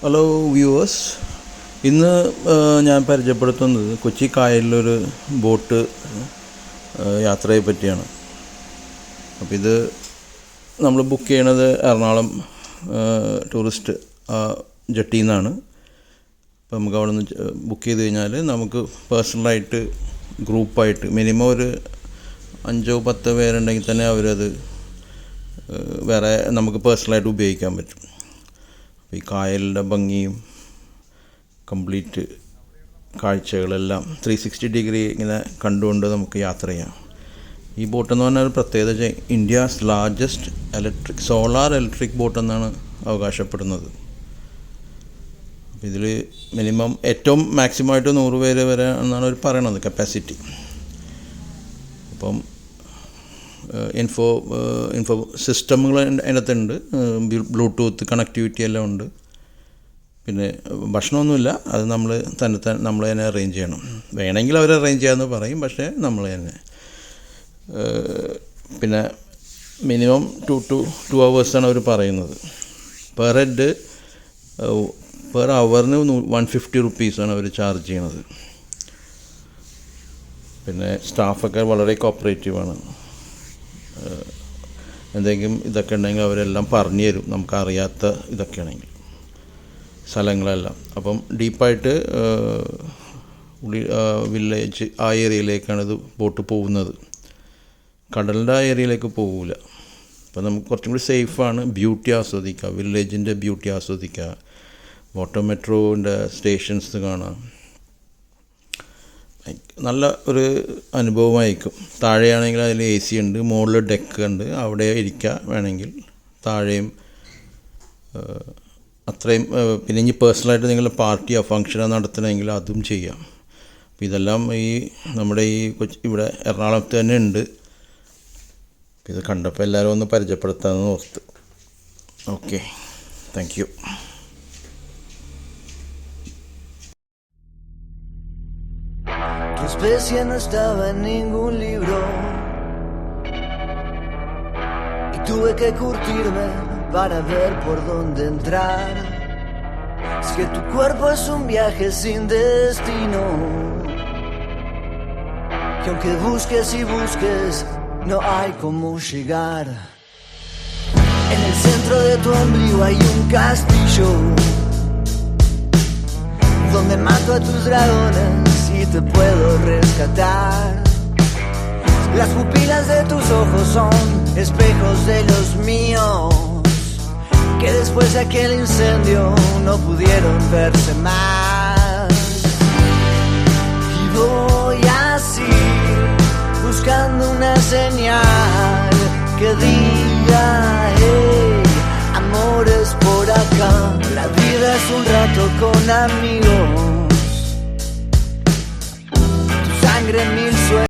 Hello viewers, ഇന്ന് ഞാൻ പരിചയപ്പെടുത്തുന്നത് കൊച്ചി കായലിലൊരു ബോട്ട് യാത്രയെ പറ്റിയാണ്. അപ്പോൾ ഇത് നമ്മൾ ബുക്ക് ചെയ്യണത് എറണാകുളം ടൂറിസ്റ്റ് ജെട്ടിയിൽ നിന്നാണ്. അപ്പോൾ നമുക്ക് അവിടെ നിന്ന് ബുക്ക് ചെയ്ത് കഴിഞ്ഞാൽ നമുക്ക് പേഴ്സണലായിട്ട് ഗ്രൂപ്പായിട്ട് മിനിമം ഒരു 5-10 പേരുണ്ടെങ്കിൽ തന്നെ അവരത് വേറെ നമുക്ക് പേഴ്സണലായിട്ട് ഉപയോഗിക്കാൻ പറ്റും. അപ്പോൾ ഈ കായലിൻ്റെ ഭംഗിയും കംപ്ലീറ്റ് കാഴ്ചകളെല്ലാം 360 ഡിഗ്രി ഇങ്ങനെ കണ്ടുകൊണ്ട് നമുക്ക് യാത്ര ചെയ്യാം. ഈ ബോട്ടെന്ന് പറഞ്ഞാൽ പ്രത്യേകത India's largest solar electric boat എന്നാണ് അവകാശപ്പെടുന്നത്. അപ്പോൾ ഇതിൽ മിനിമം ഏറ്റവും മാക്സിമമായിട്ട് 100 പേര് വരെ എന്നാണ് അവർ പറയണത് കപ്പാസിറ്റി. അപ്പം ഇൻഫോ സിസ്റ്റമുകൾ അതിനകത്തുണ്ട്, ബ്ലൂടൂത്ത് കണക്ടിവിറ്റി എല്ലാം ഉണ്ട്. പിന്നെ ഭക്ഷണമൊന്നുമില്ല, അത് നമ്മൾ തന്നെ അറേഞ്ച് ചെയ്യണം. വേണമെങ്കിൽ അവർ അറേഞ്ച് ചെയ്യാമെന്ന് പറയും, പക്ഷേ നമ്മൾ തന്നെ. പിന്നെ മിനിമം 2 hours അവർ പറയുന്നത്. പെർ ഹെഡ് പെർ അവറിന് 150 rupees അവർ ചാർജ് ചെയ്യണത്. പിന്നെ സ്റ്റാഫൊക്കെ വളരെ കോപ്പറേറ്റീവാണ്. എന്തെങ്കിലും ഇതൊക്കെ ഉണ്ടെങ്കിൽ അവരെല്ലാം പറഞ്ഞു തരും, നമുക്കറിയാത്ത ഇതൊക്കെ ആണെങ്കിൽ സ്ഥലങ്ങളെല്ലാം. അപ്പം ഡീപ്പായിട്ട് വില്ലേജ് ആ ഏരിയയിലേക്കാണ് ഇത് ബോട്ട് പോകുന്നത്. കടലിൻ്റെ ആ ഏരിയയിലേക്ക് പോകില്ല. അപ്പം നമുക്ക് കുറച്ചും കൂടി സേഫാണ്. ബ്യൂട്ടി ആസ്വദിക്കുക, വില്ലേജിൻ്റെ ബ്യൂട്ടി ആസ്വദിക്കുക, വാട്ടർ മെട്രോൻ്റെ സ്റ്റേഷൻസ് കാണാം. നല്ല ഒരു അനുഭവമായിരിക്കും. താഴെയാണെങ്കിൽ അതിൽ AC ഉണ്ട്, മുകളിൽ ഡെക്ക് ഉണ്ട്, അവിടെ ഇരിക്കുക വേണമെങ്കിൽ. താഴെയും അത്രയും. പിന്നെ ഇനി പേഴ്സണലായിട്ട് നിങ്ങൾ പാർട്ടിയോ ഫങ്ഷനോ നടത്തണമെങ്കിൽ അതും ചെയ്യാം. അപ്പോൾ ഇതെല്ലാം നമ്മുടെ ഇവിടെ എറണാകുളത്ത് തന്നെ ഉണ്ട്. ഇത് കണ്ടപ്പോൾ എല്ലാവരും ഒന്ന് പരിചയപ്പെടുത്താമെന്ന് ഓർത്ത്. Okay, thank you. Tu especie no estaba en ningún libro y tuve que curtirme para ver por dónde entrar. Es que tu cuerpo es un viaje sin destino, que aunque busques y busques no hay cómo llegar. En el centro de tu ombligo hay un castillo donde mato a tus dragones y te puedo rescatar. Las pupilas de tus ojos son espejos de los míos, que después de aquel incendio no pudieron verse más. Y voy así buscando una señal que diga hey, amores por acá. La vida es un rato con amigos, tu sangre mil sueños.